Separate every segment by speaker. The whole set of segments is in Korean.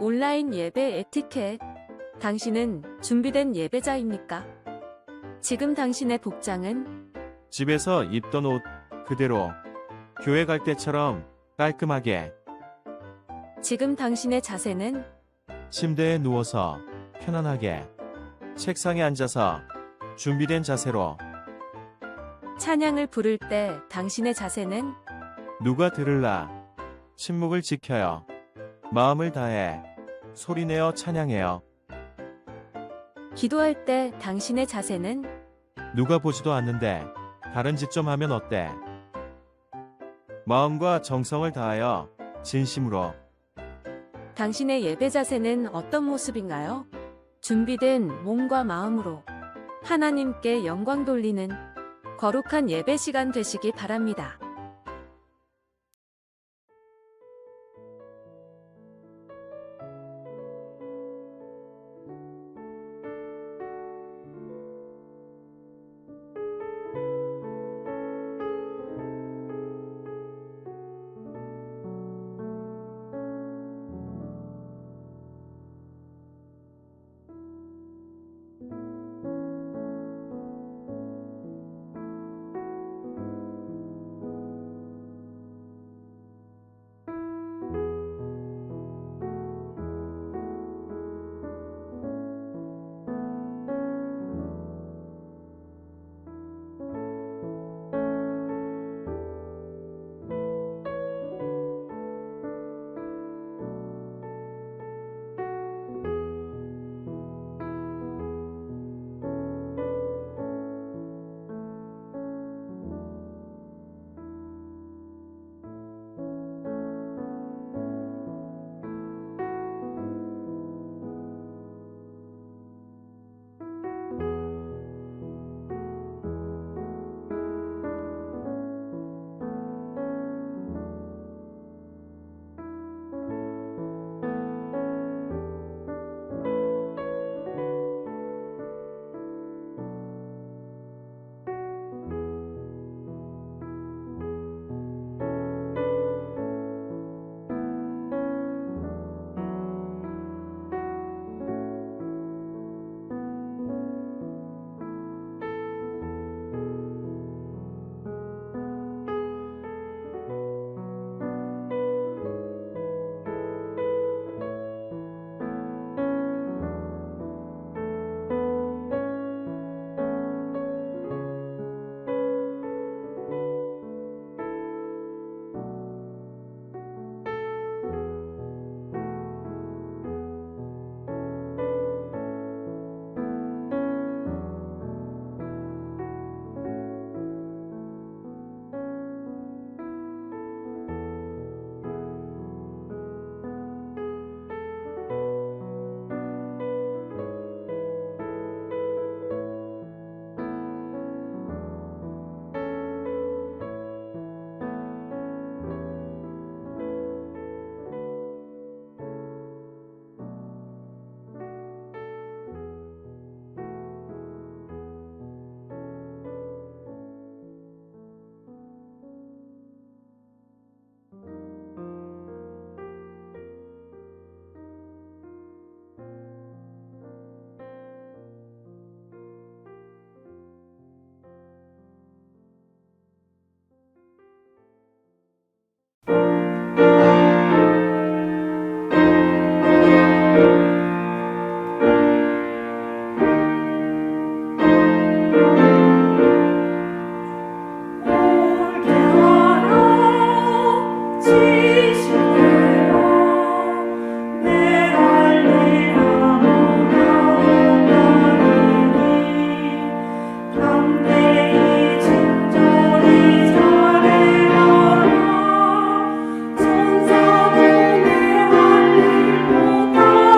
Speaker 1: 온라인 예배 에티켓. 당신은 준비된 예배자입니까? 지금 당신의 복장은
Speaker 2: 집에서 입던 옷 그대로 교회 갈 때처럼 깔끔하게
Speaker 1: 지금 당신의 자세는
Speaker 2: 침대에 누워서 편안하게 책상에 앉아서 준비된 자세로
Speaker 1: 찬양을 부를 때 당신의 자세는
Speaker 2: 누가 들을라 침묵을 지켜요. 마음을 다해 소리내어 찬양해요.
Speaker 1: 기도할 때 당신의 자세는
Speaker 2: 누가 보지도 않는데 다른 짓 좀 하면 어때? 마음과 정성을 다하여 진심으로
Speaker 1: 당신의 예배 자세는 어떤 모습인가요? 준비된 몸과 마음으로 하나님께 영광 돌리는 거룩한 예배 시간 되시기 바랍니다.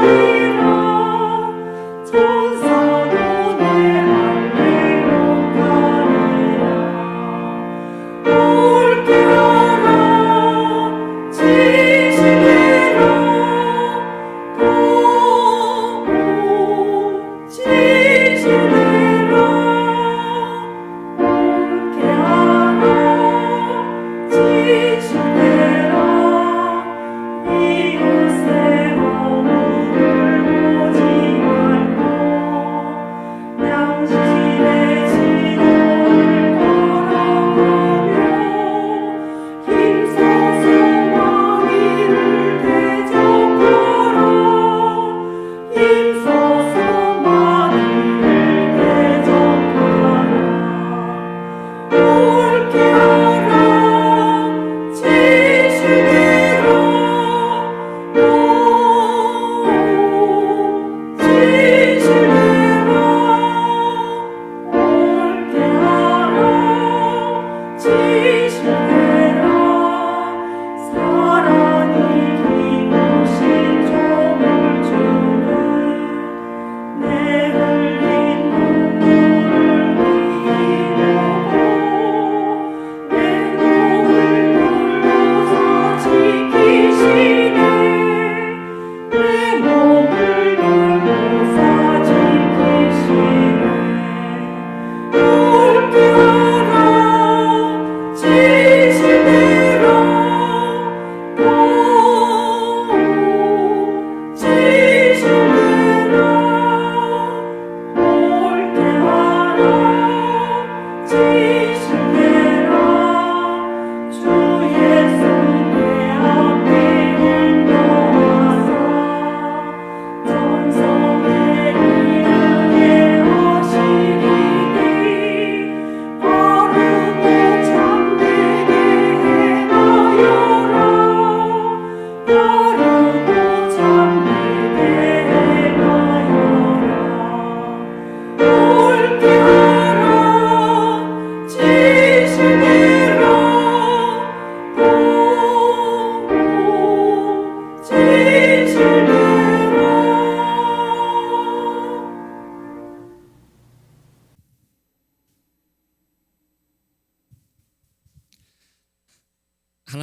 Speaker 3: 내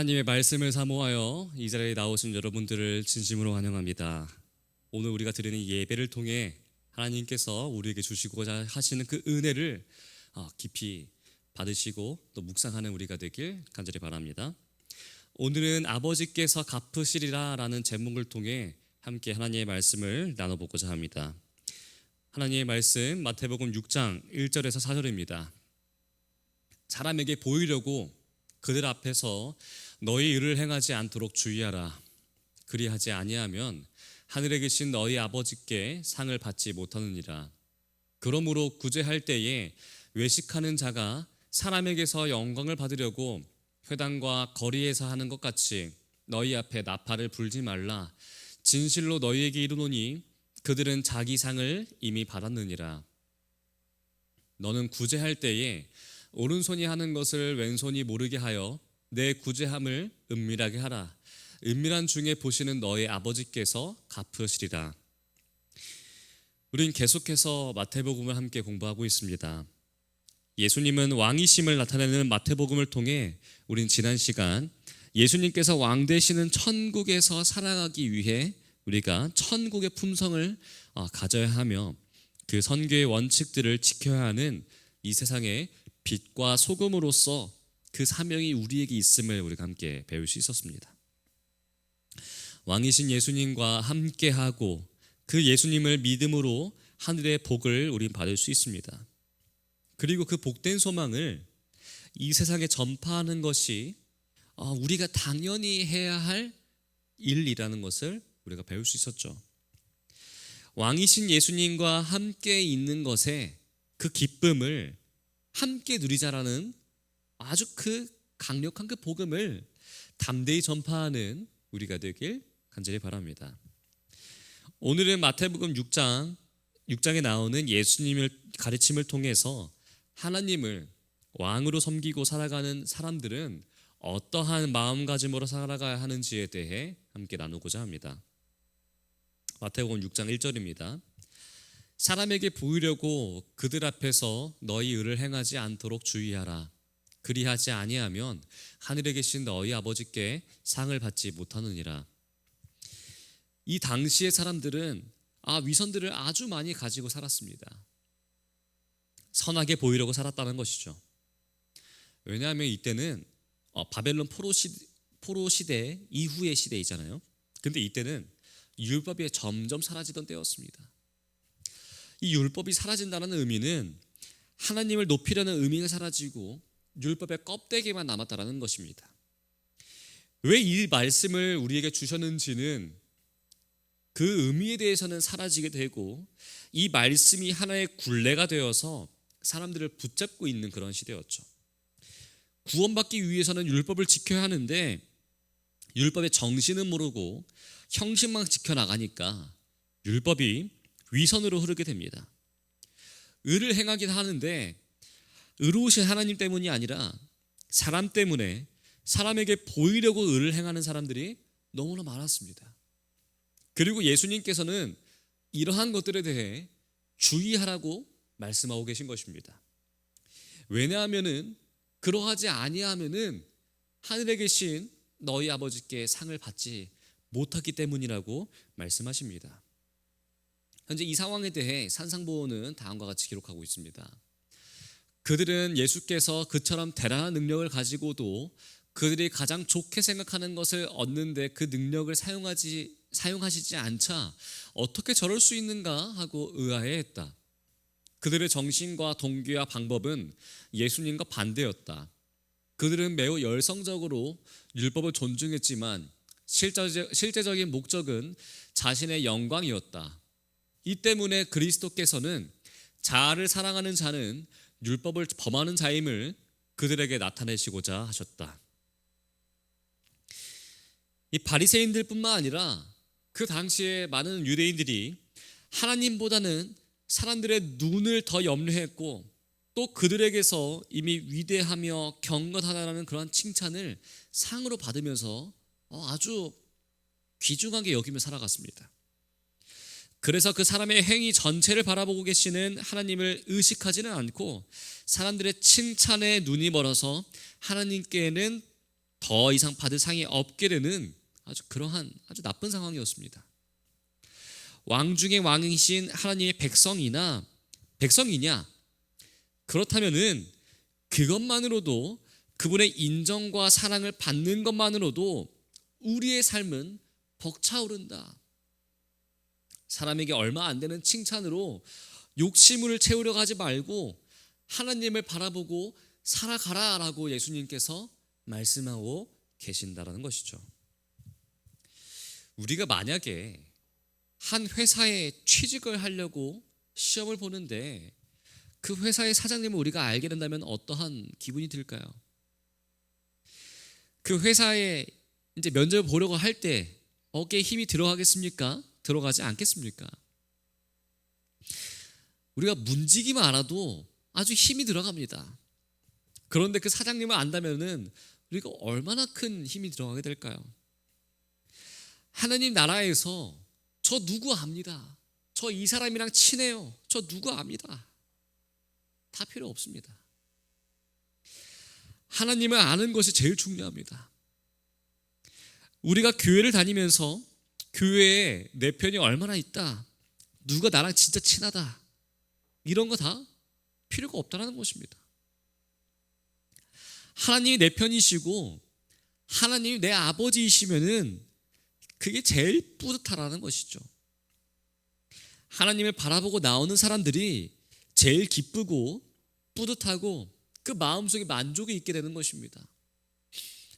Speaker 3: 하나님의 말씀을 사모하여 이 자리에 나오신 여러분들을 진심으로 환영합니다. 오늘 우리가 드리는 예배를 통해 하나님께서 우리에게 주시고자 하시는 그 은혜를 깊이 받으시고 또 묵상하는 우리가 되길 간절히 바랍니다. 오늘은 아버지께서 갚으시리라 라는 제목을 통해 함께 하나님의 말씀을 나눠보고자 합니다. 하나님의 말씀 마태복음 6장 1절에서 4절입니다. 사람에게 보이려고 그들 앞에서 너희 의를 행하지 않도록 주의하라. 그리하지 아니하면 하늘에 계신 너희 아버지께 상을 받지 못하느니라. 그러므로 구제할 때에 외식하는 자가 사람에게서 영광을 받으려고 회당과 거리에서 하는 것 같이 너희 앞에 나팔을 불지 말라. 진실로 너희에게 이르노니 그들은 자기 상을 이미 받았느니라. 너는 구제할 때에 오른손이 하는 것을 왼손이 모르게 하여 내 구제함을 은밀하게 하라. 은밀한 중에 보시는 너의 아버지께서 갚으시리라. 우린 계속해서 마태복음을 함께 공부하고 있습니다. 예수님은 왕이심을 나타내는 마태복음을 통해 우린 지난 시간 예수님께서 왕 되시는 천국에서 살아가기 위해 우리가 천국의 품성을 가져야 하며 그 선교의 원칙들을 지켜야 하는 이 세상의 빛과 소금으로서 그 사명이 우리에게 있음을 우리가 함께 배울 수 있었습니다. 왕이신 예수님과 함께하고 그 예수님을 믿음으로 하늘의 복을 우린 받을 수 있습니다. 그리고 그 복된 소망을 이 세상에 전파하는 것이 우리가 당연히 해야 할 일이라는 것을 우리가 배울 수 있었죠. 왕이신 예수님과 함께 있는 것에 그 기쁨을 함께 누리자라는 아주 그 강력한 그 복음을 담대히 전파하는 우리가 되길 간절히 바랍니다. 오늘은 마태복음 6장에 나오는 예수님을 가르침을 통해서 하나님을 왕으로 섬기고 살아가는 사람들은 어떠한 마음가짐으로 살아가야 하는지에 대해 함께 나누고자 합니다. 마태복음 6장 1절입니다. 사람에게 보이려고 그들 앞에서 너희 의를 행하지 않도록 주의하라. 그리하지 아니하면 하늘에 계신 너희 아버지께 상을 받지 못하느니라. 이 당시의 사람들은 위선들을 아주 많이 가지고 살았습니다. 선하게 보이려고 살았다는 것이죠. 왜냐하면 이때는 바벨론 포로 시대 이후의 시대이잖아요. 근데 이때는 율법이 점점 사라지던 때였습니다. 이 율법이 사라진다는 의미는 하나님을 높이려는 의미가 사라지고 율법의 껍데기만 남았다는 것입니다. 왜 이 말씀을 우리에게 주셨는지는 그 의미에 대해서는 사라지게 되고 이 말씀이 하나의 굴레가 되어서 사람들을 붙잡고 있는 그런 시대였죠. 구원받기 위해서는 율법을 지켜야 하는데 율법의 정신은 모르고 형식만 지켜나가니까 율법이 위선으로 흐르게 됩니다. 의를 행하긴 하는데 의로우신 하나님 때문이 아니라 사람 때문에 사람에게 보이려고 의를 행하는 사람들이 너무나 많았습니다. 그리고 예수님께서는 이러한 것들에 대해 주의하라고 말씀하고 계신 것입니다. 왜냐하면은 그러하지 아니하면은 하늘에 계신 너희 아버지께 상을 받지 못하기 때문이라고 말씀하십니다. 현재 이 상황에 대해 산상보호는 다음과 같이 기록하고 있습니다. 그들은 예수께서 그처럼 대단한 능력을 가지고도 그들이 가장 좋게 생각하는 것을 얻는데 그 능력을 사용하시지 않자 어떻게 저럴 수 있는가 하고 의아해했다. 그들의 정신과 동기와 방법은 예수님과 반대였다. 그들은 매우 열성적으로 율법을 존중했지만 실제적인 목적은 자신의 영광이었다. 이 때문에 그리스도께서는 자아를 사랑하는 자는 율법을 범하는 자임을 그들에게 나타내시고자 하셨다. 이 바리새인들뿐만 아니라 그 당시에 많은 유대인들이 하나님보다는 사람들의 눈을 더 염려했고 또 그들에게서 이미 위대하며 경건하다는 그런 칭찬을 상으로 받으면서 아주 귀중하게 여기며 살아갔습니다. 그래서 그 사람의 행위 전체를 바라보고 계시는 하나님을 의식하지는 않고 사람들의 칭찬에 눈이 멀어서 하나님께는 더 이상 받을 상이 없게 되는 그러한 아주 나쁜 상황이었습니다. 왕 중에 왕이신 하나님의 백성이냐? 그렇다면은 그것만으로도, 그분의 인정과 사랑을 받는 것만으로도 우리의 삶은 벅차오른다. 사람에게 얼마 안 되는 칭찬으로 욕심을 채우려고 하지 말고 하나님을 바라보고 살아가라라고 예수님께서 말씀하고 계신다라는 것이죠. 우리가 만약에 한 회사에 취직을 하려고 시험을 보는데 그 회사의 사장님을 우리가 알게 된다면 어떠한 기분이 들까요? 그 회사에 이제 면접을 보려고 할 때 어깨에 힘이 들어가겠습니까? 들어가지 않겠습니까? 우리가 문지기만 알아도 아주 힘이 들어갑니다. 그런데 그 사장님을 안다면은 우리가 얼마나 큰 힘이 들어가게 될까요? 하나님 나라에서 저 누구 압니다. 저 이 사람이랑 친해요. 저 누구 압니다. 다 필요 없습니다. 하나님을 아는 것이 제일 중요합니다. 우리가 교회를 다니면서 교회에 내 편이 얼마나 있다, 누가 나랑 진짜 친하다, 이런 거 다 필요가 없다는 것입니다. 하나님이 내 편이시고 하나님이 내 아버지이시면은 그게 제일 뿌듯하라는 것이죠. 하나님을 바라보고 나오는 사람들이 제일 기쁘고 뿌듯하고 그 마음속에 만족이 있게 되는 것입니다.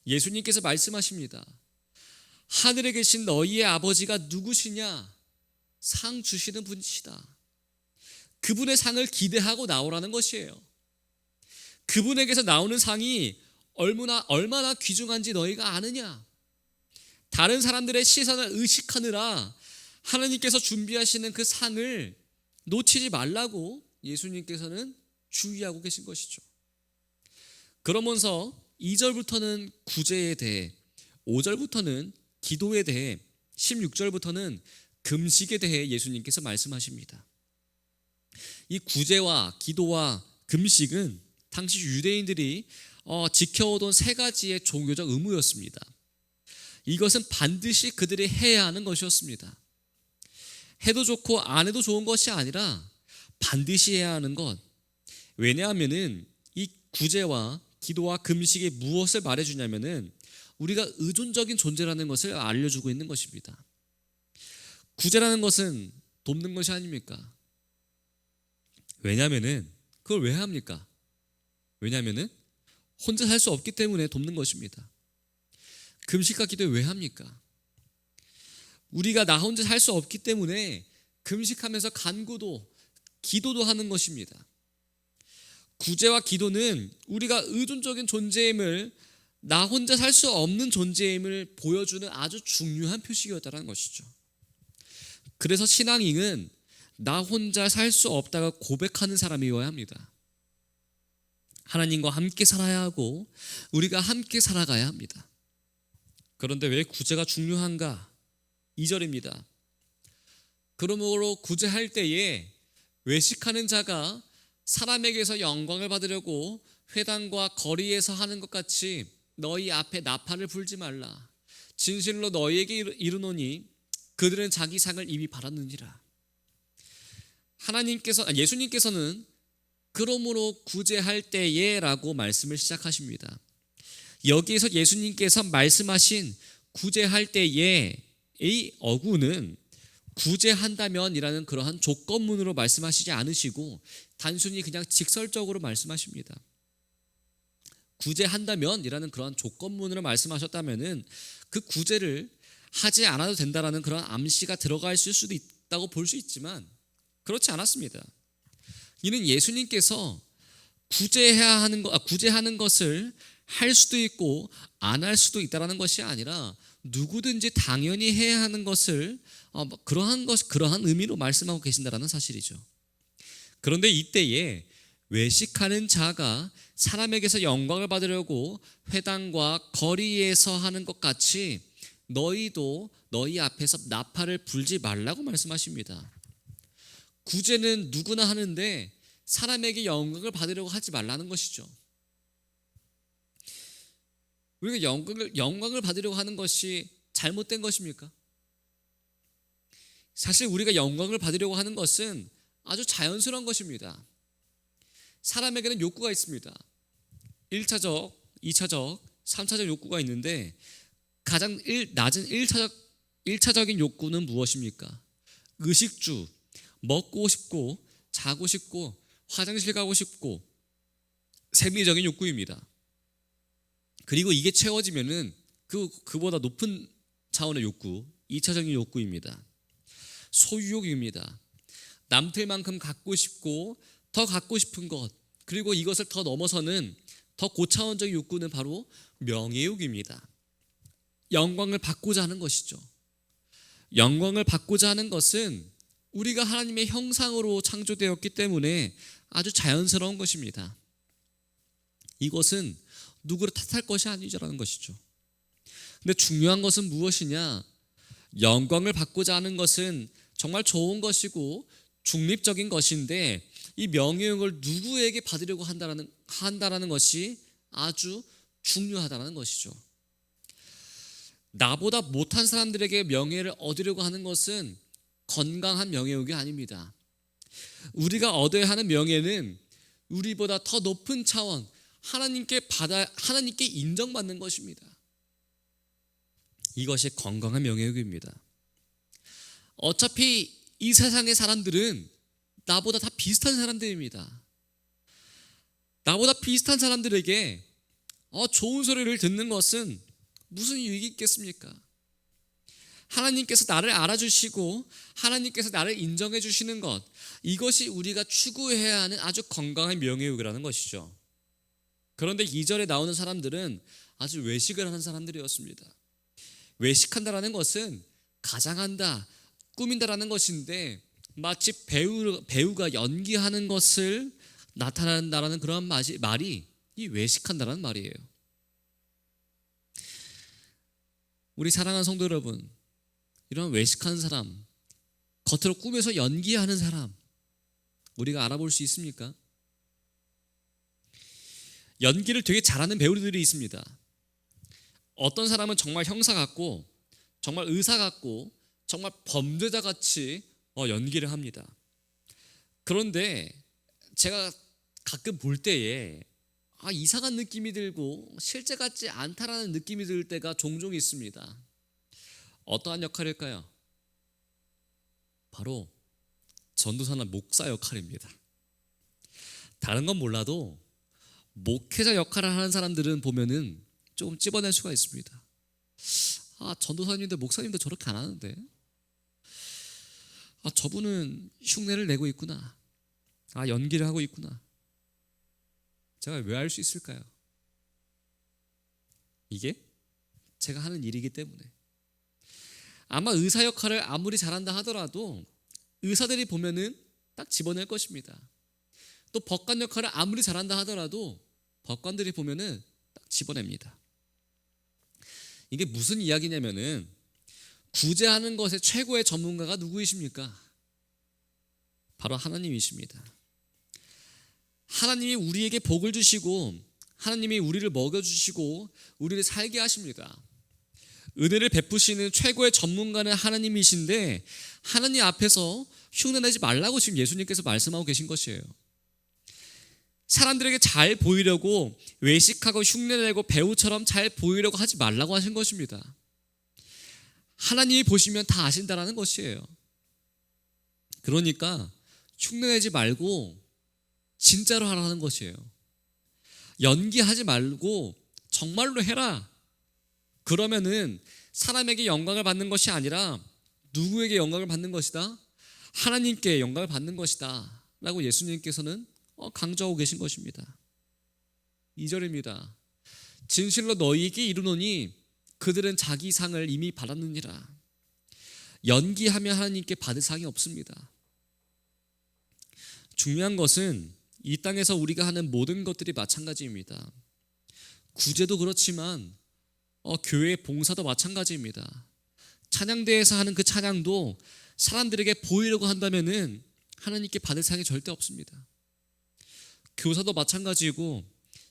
Speaker 3: 예수님께서 말씀하십니다. 하늘에 계신 너희의 아버지가 누구시냐? 상 주시는 분이시다. 그분의 상을 기대하고 나오라는 것이에요. 그분에게서 나오는 상이 얼마나 귀중한지 너희가 아느냐? 다른 사람들의 시선을 의식하느라 하나님께서 준비하시는 그 상을 놓치지 말라고 예수님께서는 주의하고 계신 것이죠. 그러면서 2절부터는 구제에 대해, 5절부터는 기도에 대해, 16절부터는 금식에 대해 예수님께서 말씀하십니다. 이 구제와 기도와 금식은 당시 유대인들이 지켜오던 세 가지의 종교적 의무였습니다. 이것은 반드시 그들이 해야 하는 것이었습니다. 해도 좋고 안 해도 좋은 것이 아니라 반드시 해야 하는 것. 왜냐하면은 이 구제와 기도와 금식이 무엇을 말해주냐면은 우리가 의존적인 존재라는 것을 알려주고 있는 것입니다. 구제라는 것은 돕는 것이 아닙니까? 왜냐하면은 그걸 왜 합니까? 왜냐하면은 혼자 살 수 없기 때문에 돕는 것입니다. 금식과 기도 왜 합니까? 우리가 나 혼자 살 수 없기 때문에 금식하면서 간구도 기도도 하는 것입니다. 구제와 기도는 우리가 의존적인 존재임을, 나 혼자 살 수 없는 존재임을 보여주는 아주 중요한 표식이었다는 것이죠. 그래서 신앙인은 나 혼자 살 수 없다고 고백하는 사람이어야 합니다. 하나님과 함께 살아야 하고 우리가 함께 살아가야 합니다. 그런데 왜 구제가 중요한가? 2절입니다. 그러므로 구제할 때에 외식하는 자가 사람에게서 영광을 받으려고 회당과 거리에서 하는 것 같이 너희 앞에 나팔을 불지 말라. 진실로 너희에게 이르노니 그들은 자기 상을 이미 받았느니라. 예수님께서는 그러므로 구제할 때에 라고 말씀을 시작하십니다. 여기에서 예수님께서 말씀하신 구제할 때에의 어구는 구제한다면 이라는 그러한 조건문으로 말씀하시지 않으시고 단순히 그냥 직설적으로 말씀하십니다. 구제한다면 이라는 그러한 조건문으로 말씀하셨다면은 그 구제를 하지 않아도 된다라는 그런 암시가 들어가 있을 수도 있다고 볼 수 있지만 그렇지 않았습니다. 이는 예수님께서 구제하는 것을 할 수도 있고 안 할 수도 있다라는 것이 아니라 누구든지 당연히 해야 하는 것을 그러한 의미로 말씀하고 계신다라는 사실이죠. 그런데 이때에 외식하는 자가 사람에게서 영광을 받으려고 회당과 거리에서 하는 것 같이 너희도 너희 앞에서 나팔을 불지 말라고 말씀하십니다. 구제는 누구나 하는데 사람에게 영광을 받으려고 하지 말라는 것이죠. 우리가 영광을 받으려고 하는 것이 잘못된 것입니까? 사실 우리가 영광을 받으려고 하는 것은 아주 자연스러운 것입니다. 사람에게는 욕구가 있습니다. 1차적, 2차적, 3차적 욕구가 있는데 가장 낮은 1차적인 욕구는 무엇입니까? 의식주, 먹고 싶고 자고 싶고 화장실 가고 싶고 생리적인 욕구입니다. 그리고 이게 채워지면은 그보다 높은 차원의 욕구, 2차적인 욕구입니다. 소유욕입니다. 남들만큼 갖고 싶고 더 갖고 싶은 것, 그리고 이것을 더 넘어서는 더 고차원적인 욕구는 바로 명예욕입니다. 영광을 받고자 하는 것이죠. 영광을 받고자 하는 것은 우리가 하나님의 형상으로 창조되었기 때문에 아주 자연스러운 것입니다. 이것은 누구를 탓할 것이 아니라는 것이죠. 근데 중요한 것은 무엇이냐? 영광을 받고자 하는 것은 정말 좋은 것이고 중립적인 것인데 이 명예욕을 누구에게 받으려고 한다라는 것이 아주 중요하다는 것이죠. 나보다 못한 사람들에게 명예를 얻으려고 하는 것은 건강한 명예욕이 아닙니다. 우리가 얻어야 하는 명예는 우리보다 더 높은 차원, 하나님께 인정받는 것입니다. 이것이 건강한 명예욕입니다. 어차피 이 세상의 사람들은 나보다 다 비슷한 사람들입니다. 나보다 비슷한 사람들에게 좋은 소리를 듣는 것은 무슨 유익이 있겠습니까? 하나님께서 나를 알아주시고 하나님께서 나를 인정해 주시는 것, 이것이 우리가 추구해야 하는 아주 건강한 명예욕이라는 것이죠. 그런데 2절에 나오는 사람들은 아주 외식을 하는 사람들이었습니다. 외식한다라는 것은 가장한다, 꾸민다라는 것인데 마치 배우가 연기하는 것을 나타낸다라는 그런 말이 이 외식한다라는 말이에요. 우리 사랑하는 성도 여러분, 이런 외식하는 사람, 겉으로 꾸며서 연기하는 사람, 우리가 알아볼 수 있습니까? 연기를 되게 잘하는 배우들이 있습니다. 어떤 사람은 정말 형사 같고 정말 의사 같고 정말 범죄자 같이 연기를 합니다. 그런데 제가 가끔 볼 때에 이상한 느낌이 들고 실제 같지 않다라는 느낌이 들 때가 종종 있습니다. 어떠한 역할일까요? 바로 전도사나 목사 역할입니다. 다른 건 몰라도 목회자 역할을 하는 사람들은 보면은 조금 찝어낼 수가 있습니다. 전도사님들 목사님도 저렇게 안 하는데 저분은 흉내를 내고 있구나, 연기를 하고 있구나. 제가 왜 알 수 있을까요? 이게 제가 하는 일이기 때문에. 아마 의사 역할을 아무리 잘한다 하더라도 의사들이 보면은 딱 집어낼 것입니다. 또 법관 역할을 아무리 잘한다 하더라도 법관들이 보면은 딱 집어냅니다. 이게 무슨 이야기냐면은 구제하는 것의 최고의 전문가가 누구이십니까? 바로 하나님이십니다. 하나님이 우리에게 복을 주시고 하나님이 우리를 먹여주시고 우리를 살게 하십니다. 은혜를 베푸시는 최고의 전문가는 하나님이신데 하나님 앞에서 흉내내지 말라고 지금 예수님께서 말씀하고 계신 것이에요. 사람들에게 잘 보이려고 외식하고 흉내내고 배우처럼 잘 보이려고 하지 말라고 하신 것입니다. 하나님이 보시면 다 아신다라는 것이에요. 그러니까 흉내내지 말고 진짜로 하라는 것이에요. 연기하지 말고 정말로 해라. 그러면은 사람에게 영광을 받는 것이 아니라 누구에게 영광을 받는 것이다? 하나님께 영광을 받는 것이다 라고 예수님께서는 강조하고 계신 것입니다. 2절입니다. 진실로 너희에게 이르노니 그들은 자기 상을 이미 받았느니라. 연기하면 하나님께 받을 상이 없습니다. 중요한 것은 이 땅에서 우리가 하는 모든 것들이 마찬가지입니다. 구제도 그렇지만 교회 봉사도 마찬가지입니다. 찬양대에서 하는 그 찬양도 사람들에게 보이려고 한다면은 하나님께 받을 상이 절대 없습니다. 교사도 마찬가지고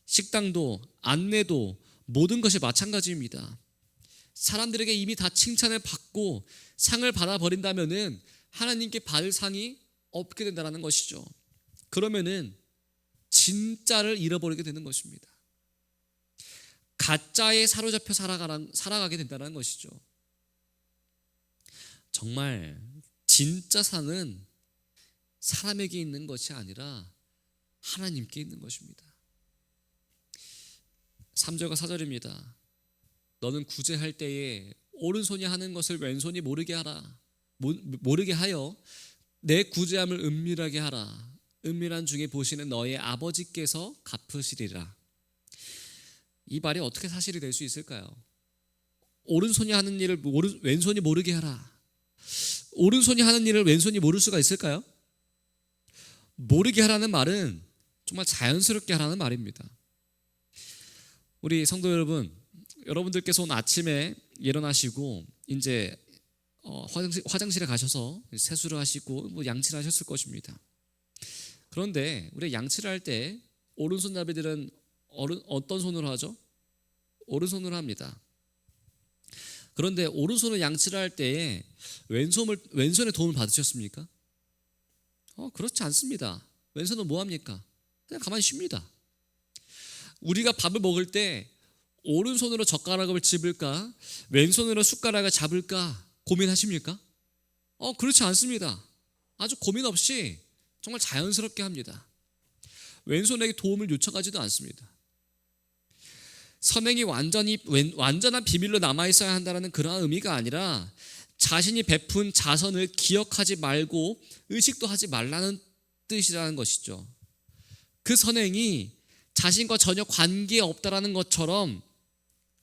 Speaker 3: 식당도 안내도 모든 것이 마찬가지입니다. 사람들에게 이미 다 칭찬을 받고 상을 받아버린다면은 하나님께 받을 상이 없게 된다는 것이죠. 그러면은 진짜를 잃어버리게 되는 것입니다. 가짜에 사로잡혀 살아가게 된다는 것이죠. 정말 진짜 상은 사람에게 있는 것이 아니라 하나님께 있는 것입니다. 3절과 4절입니다. 너는 구제할 때에 오른손이 하는 것을 왼손이 모르게 하여 내 구제함을 은밀하게 하라. 은밀한 중에 보시는 너의 아버지께서 갚으시리라. 이 말이 어떻게 사실이 될 수 있을까요? 오른손이 하는 일을 왼손이 모르게 하라. 오른손이 하는 일을 왼손이 모를 수가 있을까요? 모르게 하라는 말은 정말 자연스럽게 하라는 말입니다. 우리 성도 여러분, 여러분들께서 오늘 아침에 일어나시고 이제 화장실에 가셔서 세수를 하시고 뭐 양치를 하셨을 것입니다. 그런데 우리 양치를 할 때 오른손잡이들은 어떤 손으로 하죠? 오른손으로 합니다. 그런데 오른손으로 양치를 할 때에 왼손의 도움을 받으셨습니까? 그렇지 않습니다. 왼손은 뭐 합니까? 그냥 가만히 쉽니다. 우리가 밥을 먹을 때 오른손으로 젓가락을 집을까? 왼손으로 숟가락을 잡을까? 고민하십니까? 그렇지 않습니다. 아주 고민 없이 정말 자연스럽게 합니다. 왼손에게 도움을 요청하지도 않습니다. 선행이 완전한 비밀로 남아있어야 한다는 그러한 의미가 아니라 자신이 베푼 자선을 기억하지 말고 의식도 하지 말라는 뜻이라는 것이죠. 그 선행이 자신과 전혀 관계없다라는 것처럼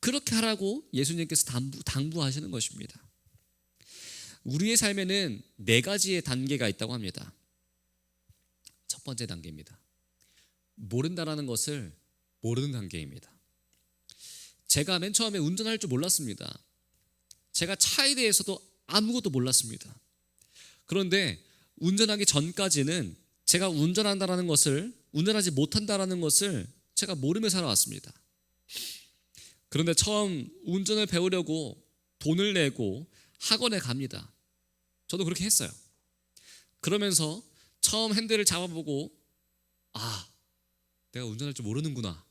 Speaker 3: 그렇게 하라고 예수님께서 당부하시는 것입니다. 우리의 삶에는 4가지의 단계가 있다고 합니다. 첫 번째 단계입니다. 모른다라는 것을 모르는 단계입니다. 제가 맨 처음에 운전할 줄 몰랐습니다. 제가 차에 대해서도 아무것도 몰랐습니다. 그런데 운전하기 전까지는 제가 운전하지 못한다라는 것을 제가 모르며 살아왔습니다. 그런데 처음 운전을 배우려고 돈을 내고 학원에 갑니다. 저도 그렇게 했어요. 그러면서 처음 핸들을 잡아보고 내가 운전할 줄 모르는구나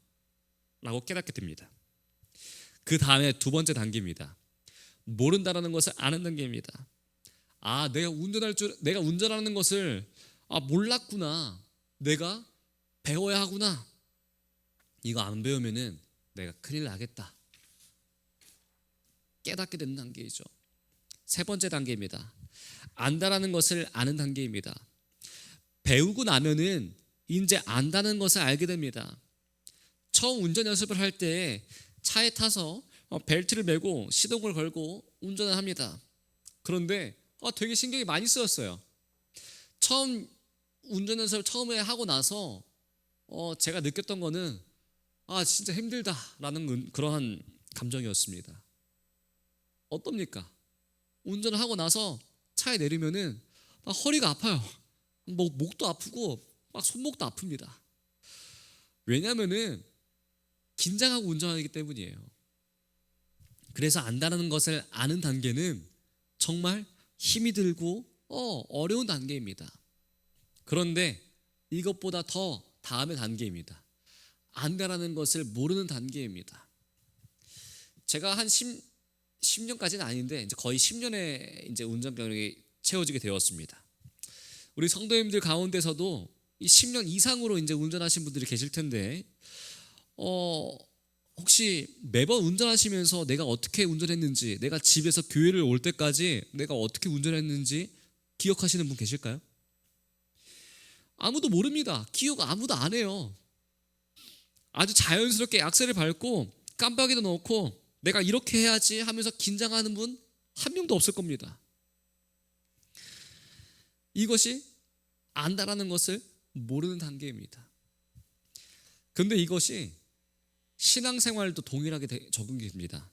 Speaker 3: 라고 깨닫게 됩니다. 그 다음에 2번째 단계입니다. 모른다라는 것을 아는 단계입니다. 내가 운전하는 것을 몰랐구나. 내가 배워야 하구나. 이거 안 배우면은 내가 큰일 나겠다. 깨닫게 되는 단계이죠. 3번째 단계입니다. 안다라는 것을 아는 단계입니다. 배우고 나면은 이제 안다는 것을 알게 됩니다. 처음 운전 연습을 할 때 차에 타서 벨트를 매고 시동을 걸고 운전을 합니다. 그런데 되게 신경이 많이 쓰였어요. 처음 운전 연습을 처음에 하고 나서 제가 느꼈던 거는 진짜 힘들다라는 그러한 감정이었습니다. 어떻습니까? 운전을 하고 나서 차에 내리면은 허리가 아파요. 목도 아프고 손목도 아픕니다. 왜냐하면은 긴장하고 운전하기 때문이에요. 그래서 안다는 것을 아는 단계는 정말 힘이 들고 어려운 단계입니다. 그런데 이것보다 더 다음의 단계입니다. 안다라는 것을 모르는 단계입니다. 제가 한 10년까지는 아닌데 이제 거의 10년의 이제 운전 경력이 채워지게 되었습니다. 우리 성도님들 가운데서도 이 10년 이상으로 이제 운전하신 분들이 계실 텐데 혹시 매번 운전하시면서 내가 어떻게 운전했는지, 내가 집에서 교회를 올 때까지 내가 어떻게 운전했는지 기억하시는 분 계실까요? 아무도 모릅니다. 기억 아무도 안 해요. 아주 자연스럽게 악셀을 밟고 깜빡이도 넣고 내가 이렇게 해야지 하면서 긴장하는 분 한 명도 없을 겁니다. 이것이 안다라는 것을 모르는 단계입니다. 그런데 이것이 신앙생활도 동일하게 적용됩니다.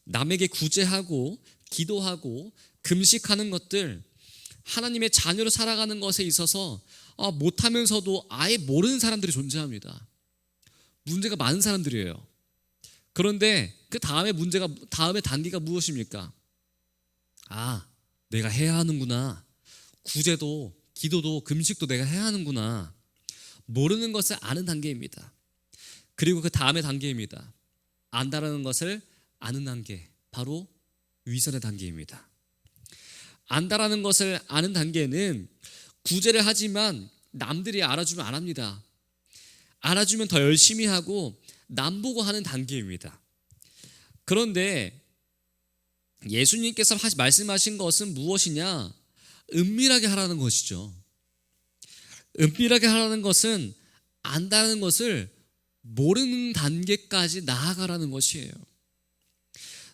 Speaker 3: 남에게 구제하고 기도하고 금식하는 것들, 하나님의 자녀로 살아가는 것에 있어서 못하면서도 아예 모르는 사람들이 존재합니다. 문제가 많은 사람들이에요. 그런데 그 다음에 단계가 무엇입니까? 아, 내가 해야 하는구나. 구제도, 기도도, 금식도 내가 해야 하는구나. 모르는 것을 아는 단계입니다. 그리고 그 다음의 단계입니다. 안다라는 것을 아는 단계, 바로 위선의 단계입니다. 안다라는 것을 아는 단계는 구제를 하지만 남들이 알아주면 안 합니다. 알아주면 더 열심히 하고 남 보고 하는 단계입니다. 그런데 예수님께서 말씀하신 것은 무엇이냐? 은밀하게 하라는 것이죠. 은밀하게 하라는 것은 안다는 것을 모르는 단계까지 나아가라는 것이에요.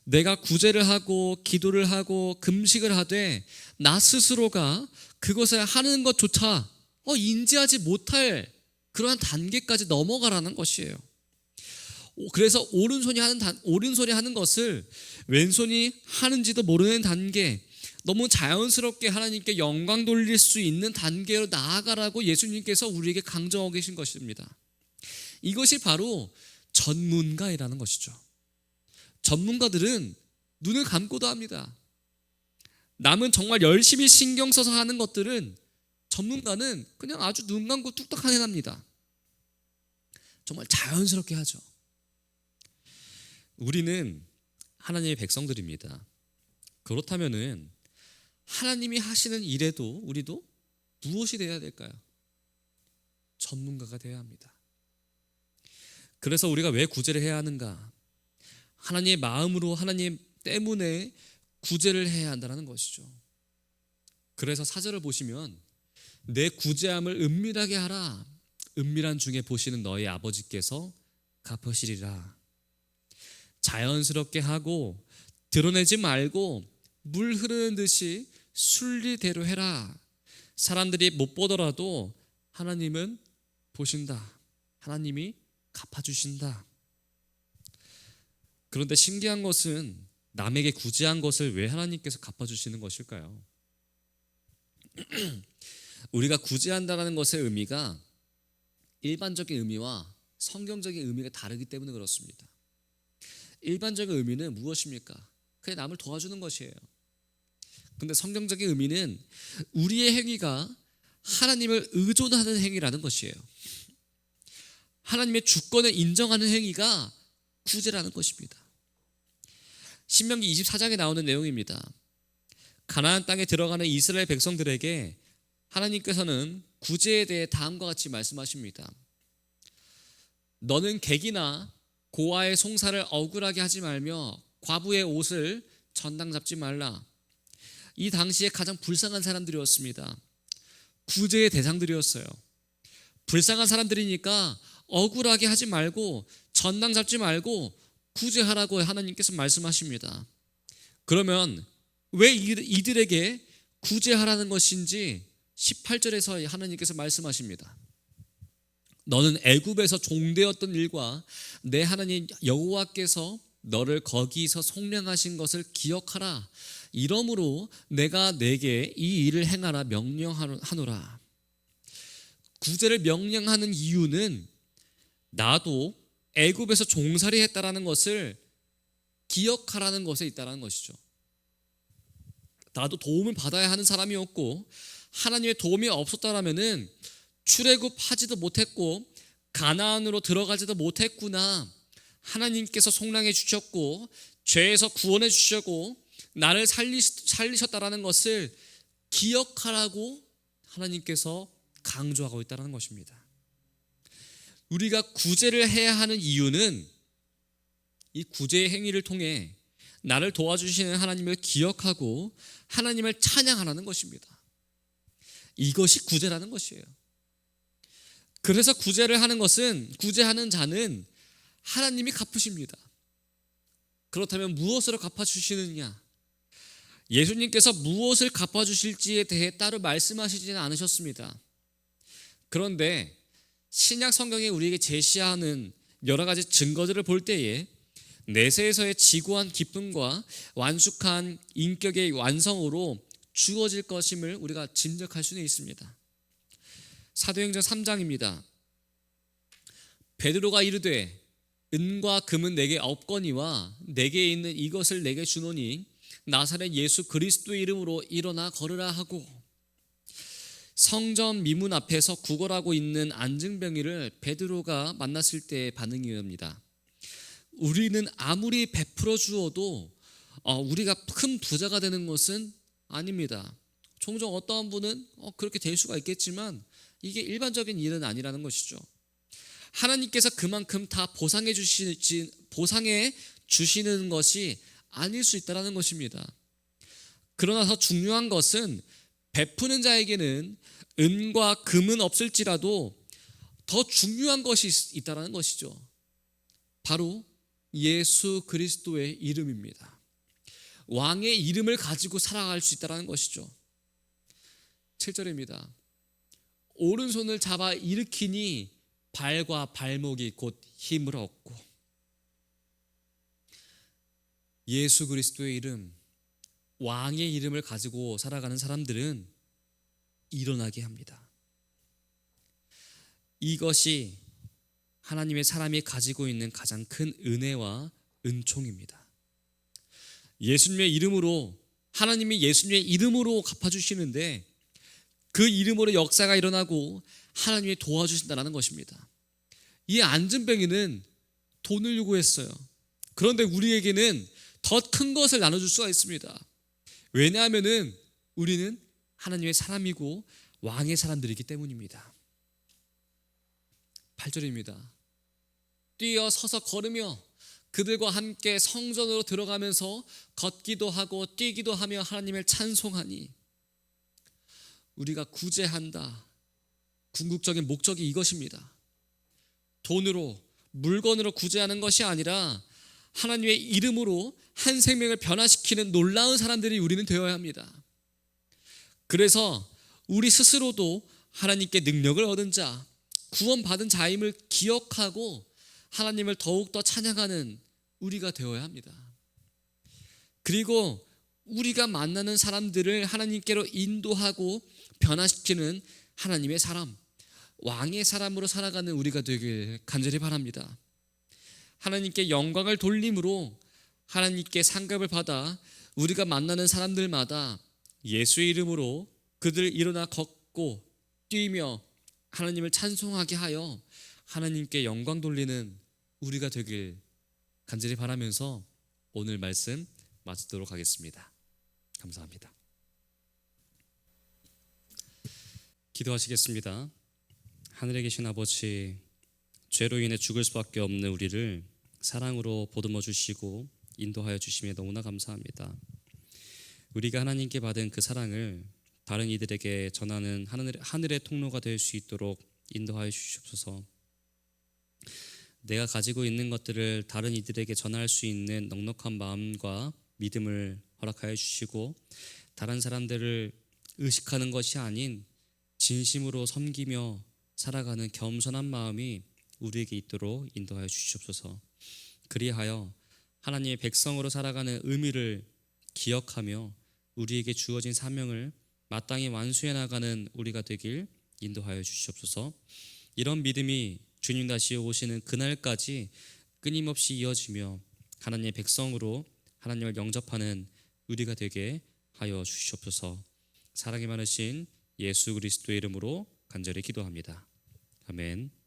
Speaker 3: 내가 구제를 하고 기도를 하고 금식을 하되 나 스스로가 그것을 하는 것조차 인지하지 못할 그러한 단계까지 넘어가라는 것이에요. 그래서 오른손이 하는 것을 왼손이 하는지도 모르는 단계, 너무 자연스럽게 하나님께 영광 돌릴 수 있는 단계로 나아가라고 예수님께서 우리에게 강조하고 계신 것입니다. 이것이 바로 전문가이라는 것이죠. 전문가들은 눈을 감고도 합니다. 남은 정말 열심히 신경 써서 하는 것들은 전문가는 그냥 아주 눈 감고 뚝딱 해냅니다. 정말 자연스럽게 하죠. 우리는 하나님의 백성들입니다. 그렇다면은 하나님이 하시는 일에도 우리도 무엇이 되어야 될까요? 전문가가 되어야 합니다. 그래서 우리가 왜 구제를 해야 하는가? 하나님의 마음으로 하나님 때문에 구제를 해야 한다는 것이죠. 그래서 4절을 보시면 내 구제함을 은밀하게 하라. 은밀한 중에 보시는 너희 아버지께서 갚으시리라. 자연스럽게 하고 드러내지 말고 물 흐르는 듯이 순리대로 해라. 사람들이 못 보더라도 하나님은 보신다. 하나님이 갚아주신다. 그런데 신기한 것은 남에게 구제한 것을 왜 하나님께서 갚아주시는 것일까요? 우리가 구제한다는 것의 의미가 일반적인 의미와 성경적인 의미가 다르기 때문에 그렇습니다. 일반적인 의미는 무엇입니까? 그냥 남을 도와주는 것이에요. 근데 성경적인 의미는 우리의 행위가 하나님을 의존하는 행위라는 것이에요. 하나님의 주권을 인정하는 행위가 구제라는 것입니다. 신명기 24장에 나오는 내용입니다. 가나안 땅에 들어가는 이스라엘 백성들에게 하나님께서는 구제에 대해 다음과 같이 말씀하십니다. 너는 객이나 고아의 송사를 억울하게 하지 말며 과부의 옷을 전당 잡지 말라. 이 당시에 가장 불쌍한 사람들이었습니다. 구제의 대상들이었어요. 불쌍한 사람들이니까 억울하게 하지 말고 전당 잡지 말고 구제하라고 하나님께서 말씀하십니다. 그러면 왜 이들에게 구제하라는 것인지 18절에서 하나님께서 말씀하십니다. 너는 애굽에서 종되었던 일과 내 하나님 여호와께서 너를 거기서 속량하신 것을 기억하라. 이러므로 내가 내게 이 일을 행하라 명령하노라. 구제를 명령하는 이유는 나도 애굽에서 종살이 했다라는 것을 기억하라는 것에 있다라는 것이죠. 나도 도움을 받아야 하는 사람이었고 하나님의 도움이 없었다라면은 출애굽하지도 못했고 가나안으로 들어가지도 못했구나. 하나님께서 속량해 주셨고 죄에서 구원해 주셨고 나를 살리셨다라는 것을 기억하라고 하나님께서 강조하고 있다는 것입니다. 우리가 구제를 해야 하는 이유는 이 구제의 행위를 통해 나를 도와주시는 하나님을 기억하고 하나님을 찬양하라는 것입니다. 이것이 구제라는 것이에요. 그래서 구제를 하는 것은, 구제하는 자는 하나님이 갚으십니다. 그렇다면 무엇으로 갚아주시느냐? 예수님께서 무엇을 갚아주실지에 대해 따로 말씀하시지는 않으셨습니다. 그런데 신약 성경이 우리에게 제시하는 여러 가지 증거들을 볼 때에 내세에서의 지고한 기쁨과 완숙한 인격의 완성으로 주어질 것임을 우리가 짐작할 수는 있습니다. 사도행전 3장입니다. 베드로가 이르되 은과 금은 내게 없거니와 내게 있는 이것을 내게 주노니 나사렛 예수 그리스도의 이름으로 일어나 걸으라 하고, 성전 미문 앞에서 구걸하고 있는 안증뱅이를 베드로가 만났을 때의 반응이옵니다. 우리는 아무리 베풀어 주어도 우리가 큰 부자가 되는 것은 아닙니다. 종종 어떠한 분은 그렇게 될 수가 있겠지만 이게 일반적인 일은 아니라는 것이죠. 하나님께서 그만큼 다 보상해 주시는 것이 아닐 수 있다는 것입니다. 그러나 더 중요한 것은 베푸는 자에게는 은과 금은 없을지라도 더 중요한 것이 있다는 것이죠. 바로 예수 그리스도의 이름입니다. 왕의 이름을 가지고 살아갈 수 있다는 것이죠. 7절입니다. 오른손을 잡아 일으키니 발과 발목이 곧 힘을 얻고. 예수 그리스도의 이름, 왕의 이름을 가지고 살아가는 사람들은 일어나게 합니다. 이것이 하나님의 사람이 가지고 있는 가장 큰 은혜와 은총입니다. 예수님의 이름으로, 하나님이 예수님의 이름으로 갚아주시는데 그 이름으로 역사가 일어나고 하나님이 도와주신다는 것입니다. 이 안진뱅이는 돈을 요구했어요. 그런데 우리에게는 더 큰 것을 나눠줄 수가 있습니다. 왜냐하면 우리는 하나님의 사람이고 왕의 사람들이기 때문입니다. 8절입니다. 뛰어 서서 걸으며 그들과 함께 성전으로 들어가면서 걷기도 하고 뛰기도 하며 하나님을 찬송하니. 우리가 구제한다. 궁극적인 목적이 이것입니다. 돈으로, 물건으로 구제하는 것이 아니라 하나님의 이름으로 한 생명을 변화시키는 놀라운 사람들이 우리는 되어야 합니다. 그래서 우리 스스로도 하나님께 능력을 얻은 자, 구원받은 자임을 기억하고 하나님을 더욱더 찬양하는 우리가 되어야 합니다. 그리고 우리가 만나는 사람들을 하나님께로 인도하고 변화시키는 하나님의 사람, 왕의 사람으로 살아가는 우리가 되길 간절히 바랍니다. 하나님께 영광을 돌림으로 하나님께 상급을 받아 우리가 만나는 사람들마다 예수의 이름으로 그들 일어나 걷고 뛰며 하나님을 찬송하게 하여 하나님께 영광 돌리는 우리가 되길 간절히 바라면서 오늘 말씀 마치도록 하겠습니다. 감사합니다. 기도하시겠습니다. 하늘에 계신 아버지, 죄로 인해 죽을 수밖에 없는 우리를 사랑으로 보듬어 주시고 인도하여 주시며 너무나 감사합니다. 우리가 하나님께 받은 그 사랑을 다른 이들에게 전하는 하늘의 통로가 될 수 있도록 인도하여 주시옵소서. 내가 가지고 있는 것들을 다른 이들에게 전할 수 있는 넉넉한 마음과 믿음을 허락하여 주시고, 다른 사람들을 의식하는 것이 아닌 진심으로 섬기며 살아가는 겸손한 마음이 우리에게 있도록 인도하여 주시옵소서. 그리하여 하나님의 백성으로 살아가는 의미를 기억하며 우리에게 주어진 사명을 마땅히 완수해 나가는 우리가 되길 인도하여 주시옵소서. 이런 믿음이 주님 다시 오시는 그날까지 끊임없이 이어지며 하나님의 백성으로 하나님을 영접하는 우리가 되게 하여 주시옵소서. 사랑이 많으신 예수 그리스도의 이름으로 간절히 기도합니다. 아멘.